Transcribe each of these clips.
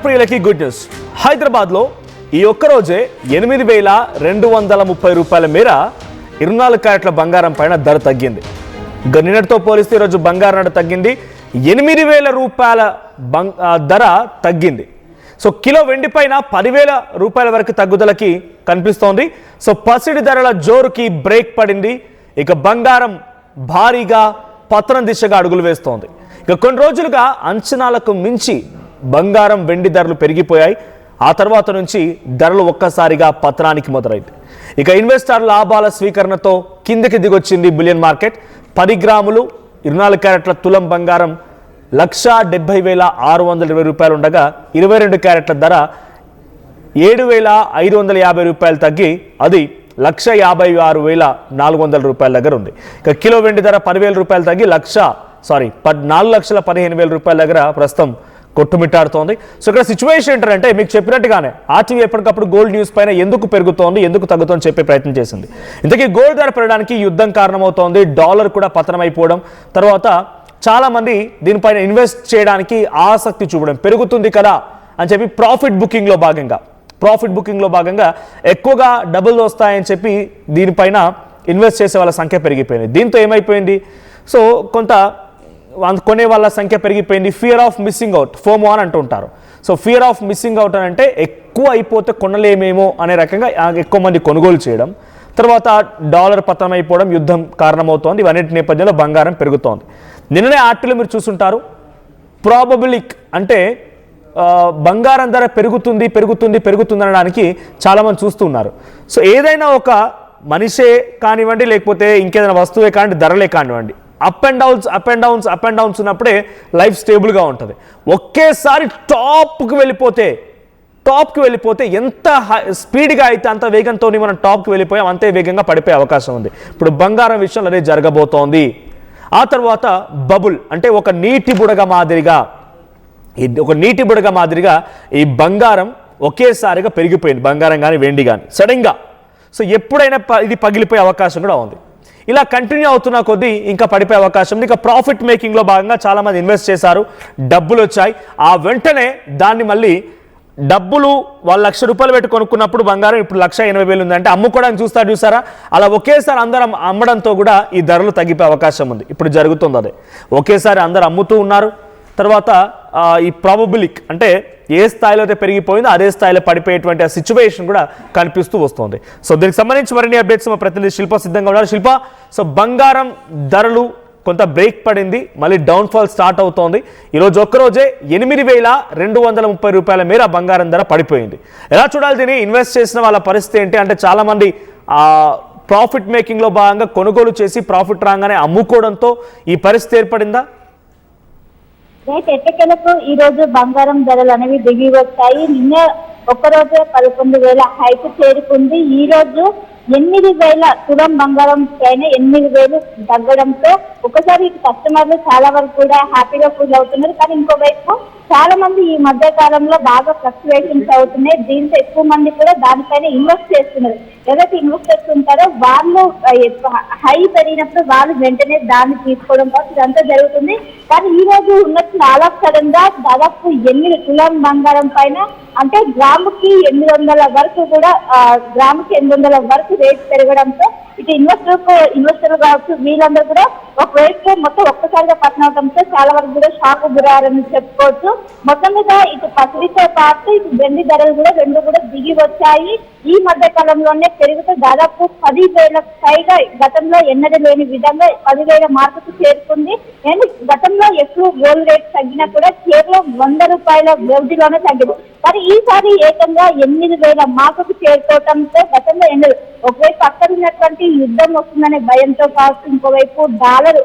ప్రియులకి good news. హైదరాబాద్లో ఈ ఒక్కరోజే 8,230 రూపాయల మేర 24 క్యారెట్ల బంగారం పైన ధర తగ్గింది. నిన్నటితో పోలిస్తే ఈరోజు బంగారం ధర తగ్గింది. 8,000 రూపాయల ధర తగ్గింది. సో కిలో వెండి పైన 10,000 రూపాయల వరకు తగ్గుదలకి కనిపిస్తోంది. సో పసిడి ధరల జోరుకి బ్రేక్ పడింది. ఇక బంగారం భారీగా పతనం దిశగా అడుగులు వేస్తోంది. ఇక కొన్ని రోజులుగా అంచనాలకు మించి బంగారం వెండి ధరలు పెరిగిపోయాయి. ఆ తర్వాత నుంచి ధరలు ఒక్కసారిగా పతనానికి మొదలైంది. ఇక ఇన్వెస్టర్ లాభాల స్వీకరణతో కిందకి దిగొచ్చింది బులియన్ మార్కెట్. 10 గ్రాములు 24 క్యారెట్ల తులం బంగారం 1,70,620 రూపాయలు ఉండగా 22 క్యారెట్ల ధర 7,550 రూపాయలు తగ్గి అది 1,56,400 రూపాయల దగ్గర ఉంది. ఇక కిలో వెండి ధర 10,000 రూపాయలు తగ్గి 4,15,000 రూపాయల దగ్గర ప్రస్తుతం కొట్టుమిట్టాడుతోంది. సో ఇక్కడ సిచ్యువేషన్ ఏంటంటే మీకు చెప్పినట్టుగానే ఆర్టీవీ ఎప్పటికప్పుడు గోల్డ్ న్యూస్ పైన ఎందుకు పెరుగుతోంది ఎందుకు తగ్గుతోంది చెప్పే ప్రయత్నం చేసింది. ఇంతకీ గోల్డ్ ధర పెరగడానికి యుద్ధం కారణమవుతోంది. డాలర్ కూడా పతనమైపోవడం, తర్వాత చాలా మంది దీనిపైన ఇన్వెస్ట్ చేయడానికి ఆసక్తి చూపడం పెరుగుతుంది కదా అని చెప్పి ప్రాఫిట్ బుకింగ్లో భాగంగా ఎక్కువగా డబ్బులు వస్తాయని చెప్పి దీనిపైన ఇన్వెస్ట్ చేసే వాళ్ళ సంఖ్య పెరిగిపోయింది. దీంతో ఏమైపోయింది, సో కొంత కొనే వాళ్ళ సంఖ్య పెరిగిపోయింది. Fear of missing out, FOMO అని అంటుంటారు. So fear of missing out అని అంటే ఎక్కువ అయిపోతే కొనలేమేమో అనే రకంగా ఎక్కువ మంది కొనుగోలు చేయడం, తర్వాత డాలర్ పతనం అయిపోవడం యుద్ధం కారణమవుతోంది. ఇవన్నిటి నేపథ్యంలో బంగారం పెరుగుతోంది. నిన్ననే ఆర్టీలో మీరు చూసుంటారు, ప్రాబబిలిక్ అంటే బంగారం ధర పెరుగుతుంది అనడానికి చాలామంది చూస్తున్నారు. సో ఏదైనా ఒక మనిషే కానివ్వండి, లేకపోతే ఇంకేదైనా వస్తువే కానివ్వండి, ధరలే కానివ్వండి, అప్ అండ్ డౌన్స్ ఉన్నప్పుడే లైఫ్ స్టేబుల్గా ఉంటుంది. ఒకేసారి టాప్కి వెళ్ళిపోతే ఎంత స్పీడ్గా అయితే అంత వేగంతో మనం టాప్కి వెళ్ళిపోయాం, అంతే వేగంగా పడిపోయే అవకాశం ఉంది. ఇప్పుడు బంగారం విషయంలో అదే జరగబోతోంది. ఆ తర్వాత బబుల్ అంటే ఒక నీటి బుడగ మాదిరిగా ఈ బంగారం ఒకేసారిగా పెరిగిపోయింది, బంగారం కానీ వెండి కానీ సడన్గా. సో ఎప్పుడైనా ఇది పగిలిపోయే అవకాశం కూడా ఉంది. ఇలా కంటిన్యూ అవుతున్న కొద్దీ ఇంకా పడిపోయే అవకాశం ఉంది. ఇక ప్రాఫిట్ మేకింగ్లో భాగంగా చాలామంది ఇన్వెస్ట్ చేశారు, డబ్బులు వచ్చాయి. ఆ వెంటనే దాన్ని మళ్ళీ డబ్బులు వాళ్ళు 1,00,000 రూపాయలు పెట్టి కొనుక్కున్నప్పుడు బంగారం ఇప్పుడు 1,80,000 ఉంది అంటే అమ్ముకోవడానికి చూసారా, అలా ఒకేసారి అందరం అమ్మడంతో కూడా ఈ ధరలు తగ్గిపోయే అవకాశం ఉంది. ఇప్పుడు జరుగుతుంది అదే, ఒకేసారి అందరు అమ్ముతూ ఉన్నారు. తర్వాత ఈ ప్రాబబిలిక్ అంటే ఏ స్థాయిలో అయితే పెరిగిపోయిందో అదే స్థాయిలో పడిపోయేటువంటి ఆ సిచ్యువేషన్ కూడా కనిపిస్తూ వస్తుంది. సో దీనికి సంబంధించి మరిన్ని అప్డేట్స్ మా ప్రతినిధి శిల్ప సిద్ధంగా ఉన్నారు. శిల్ప, సో బంగారం ధరలు కొంత బ్రేక్ పడింది, మళ్ళీ డౌన్ఫాల్ స్టార్ట్ అవుతోంది. ఈరోజు ఒక్కరోజే 8,230 రూపాయల మేర బంగారం ధర పడిపోయింది. ఎలా చూడాలి దీన్ని? ఇన్వెస్ట్ చేసిన వాళ్ళ పరిస్థితి ఏంటి అంటే చాలామంది ప్రాఫిట్ మేకింగ్లో భాగంగా కొనుగోలు చేసి ప్రాఫిట్ రాగానే అమ్ముకోవడంతో ఈ పరిస్థితి ఏర్పడిందా? ఎట్టకేలకు ఈ రోజు బంగారం ధరలు అనేవి దిగి వచ్చాయి. నిన్న ఒక్కరోజే 11,000 హైకు చేరుకుంది. ఈ రోజు 8,000 తులం బంగారం పైన 8,000 తగ్గడంతో ఒకసారి కస్టమర్లు చాలా వరకు కూడా హ్యాపీగా ఫీల్ అవుతున్నారు. కానీ ఇంకోవైపు చాలా మంది ఈ మధ్య కాలంలో బాగా ఫ్లక్చువేషన్స్ అవుతున్నాయి. దీంతో ఎక్కువ మంది కూడా దానిపైన ఇన్వెస్ట్ చేస్తున్నారు. ఎవరైతే ఇన్వెస్ట్ చేస్తుంటారో వాళ్ళు హై పెరిగినప్పుడు వాళ్ళు వెంటనే దాన్ని తీసుకోవడం కోసం ఇదంతా జరుగుతుంది. కానీ ఈ రోజు ఉన్నట్టు చాలా సడన్ గా దాదాపు 8 తులం బంగారం పైన అంటే గ్రాముకి 800 వరకు కూడా గ్రాముకి 800 వరకు రేట్ పెరగడంతో ఇటు ఇన్వెస్టర్ కావచ్చు వీళ్ళందరూ కూడా ఒకవైపు మొత్తం ఒక్కసారిగా పతనం అవడంతో చాలా వరకు కూడా షాక్ గురయ్యారని చెప్పుకోవచ్చు. మొత్తం మీద ఇటు పసిడితో పాటు ఇటు వెండి ధరలు కూడా రెండు కూడా దిగి వచ్చాయి. ఈ మధ్య కాలంలోనే పెరుగుతూ దాదాపు 10,000 పైగా గతంలో ఎన్నడూ లేని విధంగా 10,000 మార్కుకు చేరుకుంది. అండ్ గతంలో ఎప్పుడు గోల్డ్ రేట్ తగ్గినా కూడా కేవలం 100 రూపాయల వ్యవధిలోనే తగ్గింది. కానీ ఈసారి ఏకంగా 8,000 మార్కుకు చేరుకోవడంతో గతంలో ఒకవైపు అక్కడ ఉన్నటువంటి యుద్ధం వస్తుందనే భయంతో పాటు ఇంకోవైపు డాలర్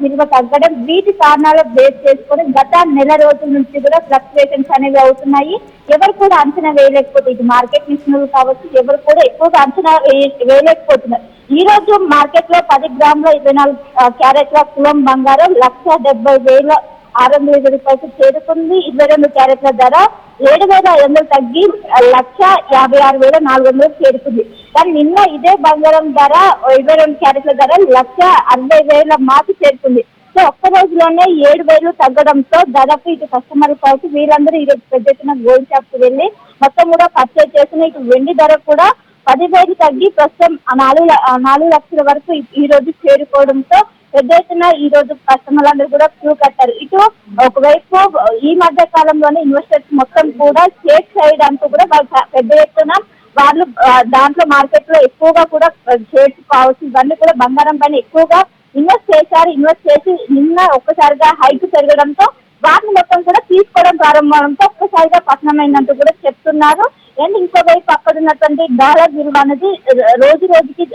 విలువ తగ్గడం, వీటి కారణాలు బేస్ చేసుకొని గత నెల రోజుల నుంచి కూడా ఫ్లక్చువేషన్స్ అనేవి అవుతున్నాయి. ఎవరు కూడా అంచనా వేయలేకపోతే ఇటు మార్కెట్ నిపుణులు కావచ్చు ఎవరు కూడా ఎక్కువగా అంచనా వేయలేకపోతున్నారు. ఈ రోజు మార్కెట్ లో 10 గ్రాముల 24 క్యారెట్ల తులం బంగారం 1,70,600 రూపాయలకు చేరుకుంది. 22 క్యారెట్ల ధర 7,500 తగ్గి 1,56,400 చేరుకుంది. కానీ నిన్న ఇదే బంగారం ధర 22 క్యారెట్ల ధర 1,60,000 మార్కు చేరుకుంది. సో ఒక్క రోజులోనే 7,000 తగ్గడంతో దాదాపు ఇటు కస్టమర్లు కావచ్చు వీళ్ళందరూ ఈ రోజు పెద్ద ఎత్తున గోల్డ్ షాప్ కు వెళ్ళి మొత్తం కూడా పర్చేజ్ చేసిన ఇటు వెండి ధర కూడా 10,000 తగ్గి ప్రస్తుతం 4 లక్షల వరకు ఈ రోజు చేరుకోవడంతో పెద్ద ఎత్తున ఈ రోజు కస్టమర్లు అందరూ కూడా క్యూ కట్టారు. ఇటు ఒకవైపు ఈ మధ్య కాలంలోనే ఇన్వెస్టర్స్ మొత్తం కూడా స్టేట్ సైడ్ అంటూ కూడా పెద్ద ఎత్తున వాళ్ళు దాంట్లో మార్కెట్ లో ఎక్కువగా కూడా షేర్స్ కావచ్చు ఇవన్నీ కూడా బంగారం పైన ఎక్కువగా ఇన్వెస్ట్ చేశారు. ఇన్వెస్ట్ చేసి నిన్న ఒక్కసారిగా హైక్ పెరగడంతో వాటిని మొత్తం కూడా తీసుకోవడం ప్రారంభంతో ఒక్కసారిగా పతనమైందంటూ కూడా చెప్తున్నారు. అండ్ ఇంకోవైపు అక్కడ ఉన్నటువంటి డాలర్ విలువ అనేది రోజు రోజుకి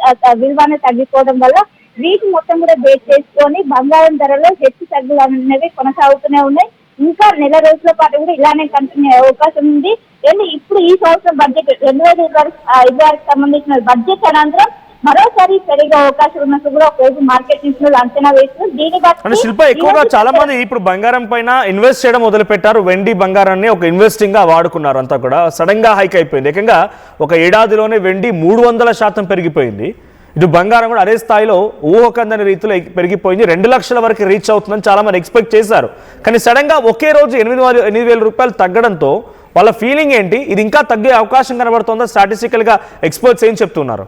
విలువ అనేది తగ్గిపోవడం వల్ల వీటి మొత్తం కూడా బేస్ చేసుకొని బంగారం ధరలో హెచ్చు తగ్గులు అనేవి కొనసాగుతూనే ఉన్నాయి. ఇంకా నెల రోజుల పాటు కూడా ఇలానే కంటిన్యూ అయ్యే అవకాశం ఉంది. అండ్ ఇప్పుడు ఈ సంవత్సరం బడ్జెట్ 2026 సంబంధించిన బడ్జెట్ అనంతరం మరోసారి పెరిగే అవకాశం ఉన్నట్టు కూడా ఒకవైపు మార్కెట్ నిపుణులు అంచనా వేస్తున్నారు. దీని బట్టి శిల్ప ఎక్కువగా చాలా మంది ఇప్పుడు బంగారం పైన ఇన్వెస్ట్ చేయడం మొదలు పెట్టారు. వెండి బంగారాన్ని ఒక ఇన్వెస్టింగ్ గా వాడుకున్నారు. అంతా కూడా సడన్ గా హైక్ అయిపోయింది. ఏకంగా ఒక ఏడాదిలోనే వెండి 300% పెరిగిపోయింది. ఇటు బంగారం కూడా అదే స్థాయిలో ఊహకందని రీతిలో పెరిగిపోయింది. 2 లక్షల వరకు రీచ్ అవుతుందని చాలా మంది ఎక్స్పెక్ట్ చేశారు. కానీ సడన్ గా ఒకే రోజు 8,000 రూపాయలు తగ్గడంతో వాళ్ళ ఫీలింగ్ ఏంటి? ఇది ఇంకా తగ్గే అవకాశం కనబడుతుందా? స్టాటిస్టికల్ గా ఎక్స్పర్ట్స్ ఏం చెప్తున్నారు?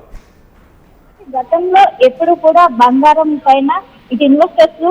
గతంలో ఎప్పుడు కూడా బంగారం పైన ఇటు ఇన్వెస్టర్స్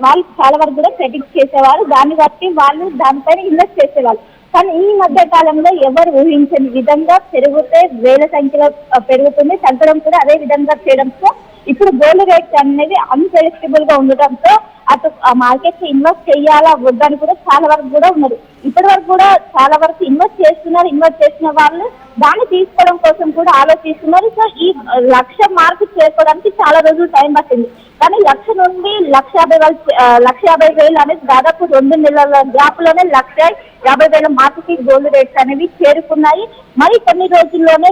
వాళ్ళు చాలా వరకు కూడా ప్రెడిక్ట్ చేసేవారు. దాన్ని బట్టి వాళ్ళు దానిపైన ఇన్వెస్ట్ చేసేవాళ్ళు. కానీ ఈ మధ్య కాలంలో ఎవరు ఊహించని విధంగా పెరిగితే వేల సంఖ్యలో పెరుగుతుంది, తగ్గడం కూడా అదే విధంగా చేయడంతో ఇప్పుడు గోల్డ్ రేట్స్ అనేది అన్ప్రెడిక్టబుల్ గా ఉండటంతో అటు ఆ మార్కెట్ ఇన్వెస్ట్ చేయాలా వద్దని కూడా చాలా వరకు కూడా ఉన్నారు. ఇప్పటి వరకు కూడా చాలా వరకు ఇన్వెస్ట్ చేస్తున్నారు. ఇన్వెస్ట్ చేసిన వాళ్ళు దాన్ని తీసుకోవడం కోసం కూడా ఆలోచిస్తున్నారు. సో ఈ 1,00,000 మార్క్ చేరుకోవడానికి చాలా రోజులు టైం పట్టింది. కానీ 1,00,000 నుండి 1,50,000 అనేది దాదాపు 2 నెలల గ్యాప్ లోనే 1,50,000 మార్కుకి గోల్డ్ రేట్స్ అనేవి చేరుకున్నాయి. మరి కొన్ని రోజుల్లోనే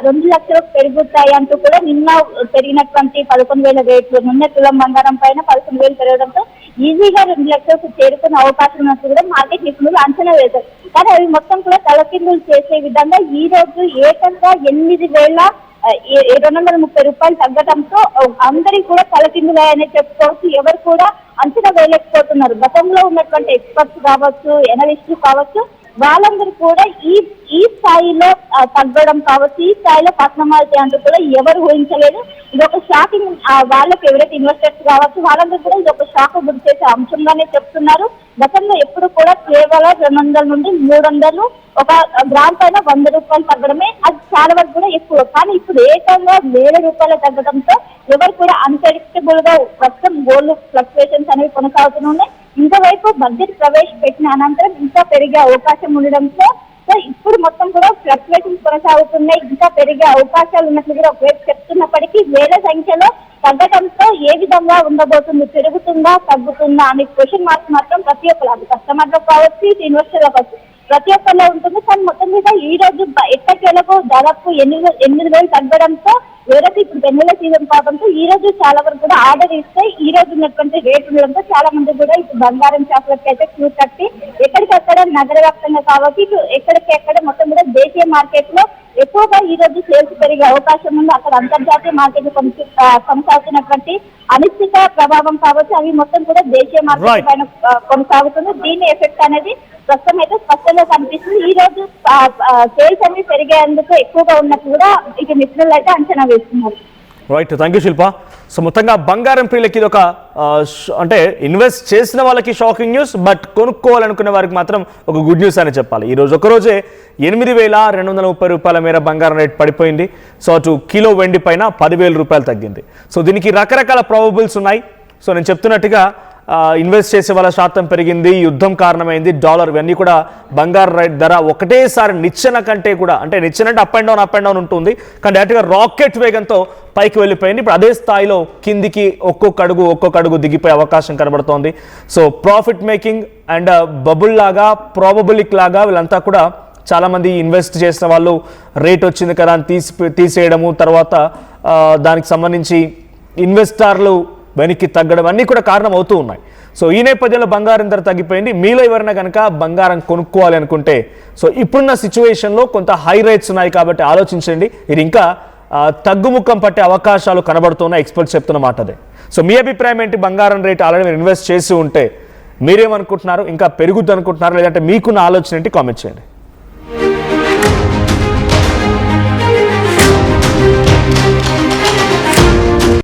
2 లక్షలకు పెరుగుతాయి అంటూ కూడా నిన్న పెరిగినటువంటి 11,000 రేట్లు నిన్న తులం బంగారం పైన 11,000 పెరగడంతో ఈజీగా 2 లక్షలకు చేరుకునే అవకాశం ఉన్నట్టు కూడా మార్కెట్ నిపుణులు అంచనా వేశారు. కానీ అవి మొత్తం కూడా తలకిందులు చేసే విధంగా ఈ రోజు ఏకంగా 8,230 రూపాయలు తగ్గడంతో అందరికి కూడా తలకిందులనే చెప్పుకోవచ్చు. ఎవరు కూడా అంచనా వేయలేకపోతున్నారు. గతంలో ఉన్నటువంటి ఎక్స్పర్ట్స్ కావచ్చు, ఎనలిస్టులు కావచ్చు, వాళ్ళందరూ కూడా ఈ స్థాయిలో తగ్గడం కావచ్చు, ఈ స్థాయిలో పతనం అవుతాయి అంటూ కూడా ఎవరు ఊహించలేదు. ఇది ఒక షాకింగ్. వాళ్ళకి ఎవరైతే ఇన్వెస్టర్స్ కావచ్చు వాళ్ళందరూ కూడా ఇది ఒక షాక్ గురి చేసే అంశంగానే చెప్తున్నారు. గతంలో ఎప్పుడు కూడా కేవలం 200 నుండి 300 ఒక గ్రామ్ పైన 100 రూపాయలు తగ్గడమే అది చాలా వరకు కూడా ఎక్కువ. కానీ ఇప్పుడు ఏకంగా 1,000 రూపాయలు తగ్గడంతో ఎవరు కూడా అన్ప్రెడిక్టబుల్ గా ప్రస్తుతం గోల్డ్ ఫ్లక్చుయేషన్స్ అనేవి కొనసాగుతున్నాయి. ఇంకోవైపు బడ్జెట్ ప్రవేశపెట్టిన అనంతరం ఇంకా పెరిగే అవకాశం ఉండడంతో సో ఇప్పుడు మొత్తం కూడా ఫ్లక్చుయేషన్స్ కొనసాగుతున్నాయి. ఇంకా పెరిగే అవకాశాలు ఉన్నట్లు కూడా ఒకవైపు చెప్తున్నప్పటికీ వేల సంఖ్యలో తగ్గడంతో ఏ విధంగా ఉండబోతుంది, పెరుగుతుందా తగ్గుతుందా అనే క్వశ్చన్ మార్క్స్ మాత్రం ప్రతి ఒక్కరు కస్టమర్లో కావచ్చు, ఇన్వెస్టర్లో కావచ్చు, ప్రతి ఒక్కరిలో ఉంటుంది. కానీ మొత్తం మీద ఈ రోజు ఎట్టకేలకు దాదాపు 8,000 తగ్గడంతో వేరే ఇప్పుడు వెన్నెల సీజన్ కావడంతో ఈ రోజు చాలా వరకు కూడా ఆర్డర్ ఇస్తే ఈ రోజు ఉన్నటువంటి రేట్ ఉండడంతో చాలా మంది కూడా ఇప్పుడు బంగారం షాపులకి అయితే క్యూ కట్టి ఎక్కడికక్కడ నగర వ్యాప్తంగా కావచ్చు, ఇటు ఎక్కడికెక్కడ మొత్తం కూడా దేశీయ మార్కెట్ లో ఎక్కువగా ఈ రోజు సేల్స్ పెరిగే అవకాశం ఉంది. అక్కడ అంతర్జాతీయ మార్కెట్ కొనసాగుతున్నటువంటి అనిశ్చిత ప్రభావం కావచ్చు, అవి మొత్తం కూడా దేశీయ మార్కెట్ పైన కొనసాగుతుంది. దీని ఎఫెక్ట్ అనేది ప్రస్తుతం అయితే స్పష్టంగా కనిపిస్తుంది. ఈ రోజు సేల్స్ అనేవి పెరిగేందుకు ఎక్కువగా ఉన్నట్టు కూడా ఇక నిపుణులు అయితే అంచనా వేస్తున్నారు. Right, thank you Shilpa. So మొత్తంగా బంగారం ప్రియులకి ఇది ఒక అంటే ఇన్వెస్ట్ చేసిన వాళ్ళకి షాకింగ్ న్యూస్, బట్ కొనుక్కోవాలనుకునే వారికి మాత్రం ఒక గుడ్ న్యూస్ అని చెప్పాలి. ఈరోజు ఒకరోజే 8,230 రూపాయల మేర బంగారం రేట్ పడిపోయింది. సో అటు కిలో వెండి పైన 10,000 రూపాయలు తగ్గింది. సో దీనికి రకరకాల ప్రాబబుల్స్ ఉన్నాయి. సో నేను చెప్తున్నట్టుగా ఇన్వెస్ట్ చేసే వాళ్ళ శాతం పెరిగింది, యుద్ధం కారణమైంది, డాలర్, ఇవన్నీ కూడా బంగారు రేట్ ధర ఒకటేసారి నిచ్చెన కంటే కూడా అంటే నిచ్చెన అంటే అప్ అండ్ డౌన్ ఉంటుంది, కానీ డైరెక్ట్గా రాకెట్ వేగంతో పైకి వెళ్ళిపోయింది. ఇప్పుడు అదే స్థాయిలో కిందికి ఒక్కొక్క అడుగు దిగిపోయే అవకాశం కనబడుతోంది. So profit making and bubble లాగా, ప్రాబబులిక్ లాగా వీళ్ళంతా కూడా చాలామంది ఇన్వెస్ట్ చేసిన వాళ్ళు రేట్ వచ్చింది కదా అని తీసేయడము, తర్వాత దానికి సంబంధించి ఇన్వెస్టర్లు వెనక్కి తగ్గడం అన్నీ కూడా కారణం అవుతూ ఉన్నాయి. సో ఈ నేపథ్యంలో బంగారం ధర తగ్గిపోయింది. మీలో ఎవరైనా కనుక బంగారం కొనుక్కోవాలి అనుకుంటే సో ఇప్పుడున్న సిచ్యువేషన్లో కొంత హై రేట్స్ ఉన్నాయి కాబట్టి ఆలోచించండి. ఇది ఇంకా తగ్గుముఖం పట్టే అవకాశాలు కనబడుతున్న ఎక్స్పర్ట్స్ చెప్తున్న మాట అదే. సో మీ అభిప్రాయం ఏంటి? బంగారం రేట్ ఆల్రెడీ మీరు ఇన్వెస్ట్ చేసి ఉంటే మీరేమనుకుంటున్నారు? ఇంకా పెరుగుద్ది అనుకుంటున్నారు, లేదంటే మీకున్న ఆలోచన ఏంటి? కామెంట్ చేయండి.